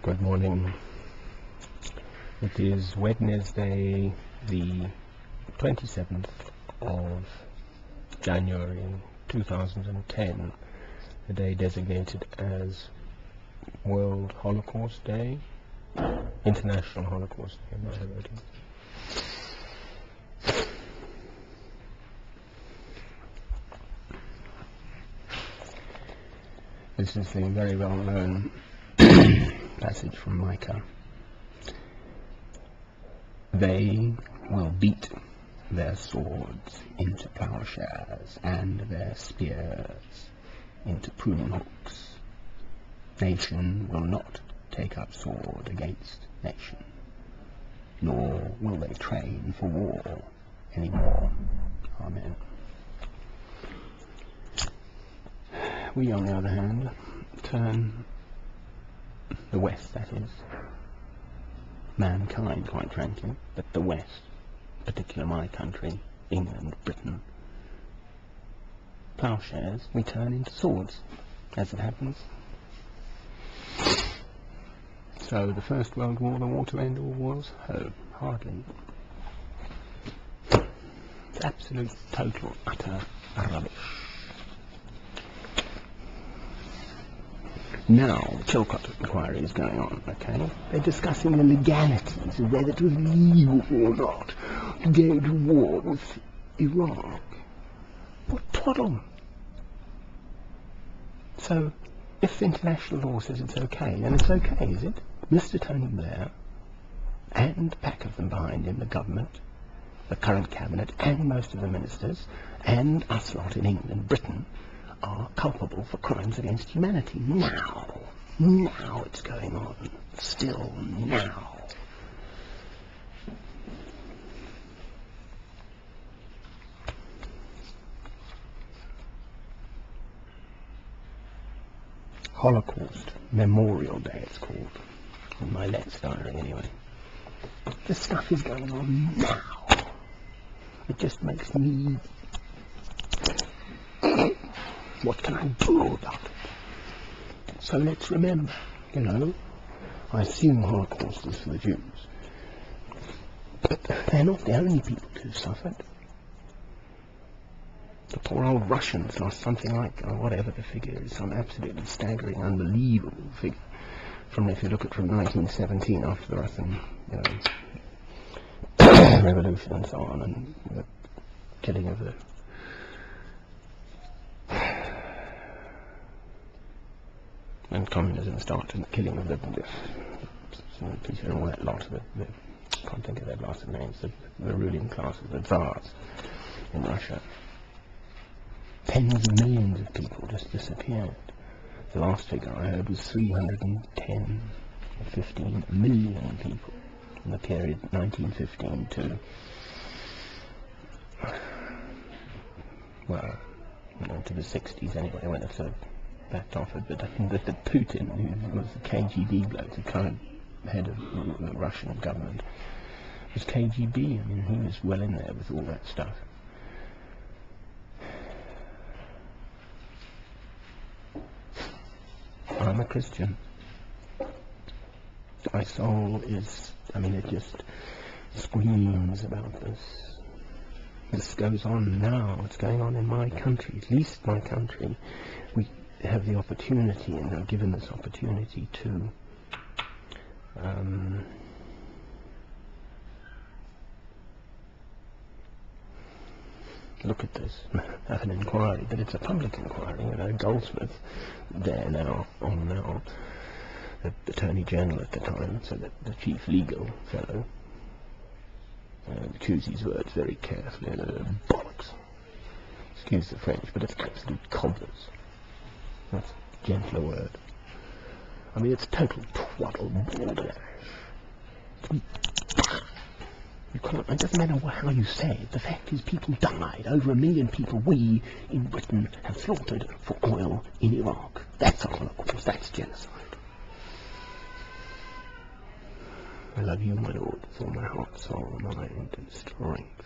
Good morning. It is Wednesday, the 27th of January 2010, the day designated as World Holocaust Day, International Holocaust Day, in my wording. This is the very well-known passage from Micah. They will beat their swords into plowshares and their spears into pruning hooks. Nation will not take up sword against nation, nor will they train for war anymore. Amen. We, on the other hand, turn the West, that is, mankind, quite frankly, but the West, particularly my country, England, Britain, plowshares, we turn into swords, as it happens. So the First World War, the war to end all wars? Oh, hardly. It's absolute, total, utter rubbish. Now, the Chilcot inquiry is going on, okay? They're discussing the legalities of whether it was legal or not to go to war with Iraq. What twaddle? So, if international law says it's okay, then it's okay, is it? Mr. Tony Blair, and a pack of them behind him, the government, the current cabinet, and most of the ministers, and us lot in England, Britain, are culpable for crimes against humanity. Now it's going on. Still now. Holocaust Memorial Day, it's called. In my Let's diary, anyway. This stuff is going on now. It just makes me... What can I do about it? So let's remember, I assume Holocaust is for the Jews. But they're not the only people who've suffered. The poor old Russians lost something like, whatever the figure is, some absolutely staggering, unbelievable figure. If you look at from 1917, after the Russian, revolution and so on, and the killing of the and communism started, and the killing of the Peter and all that lot of I can't think of their last names, the ruling classes, the Tsars in Russia. Tens of millions of people just disappeared. The last figure I heard was 310 or 15 million people in the period 1915 to, to the 60s anyway, when it sort of backed off it. But I think that Putin, who was the KGB bloke, the current head of the Russian government, was KGB. I mean, he was well in there with all that stuff. I'm a Christian. My soul is, it just screams about this. This goes on now. It's going on in my country, at least my country. We have the opportunity, and are given this opportunity to look at this, have an inquiry, but it's a public inquiry. Goldsmith there now, the Attorney General at the time, so that the chief legal fellow, choose his words very carefully, bollocks, excuse the French, but it's absolute cobblers. That's a gentler word. It's total twaddle, balderdash. You can't, it doesn't matter how you say it. The fact is, people died. Over 1 million people we, in Britain, have slaughtered for oil in Iraq. That's a Holocaust. That's genocide. I love you, my Lord, with all my heart, soul, mind, and strength.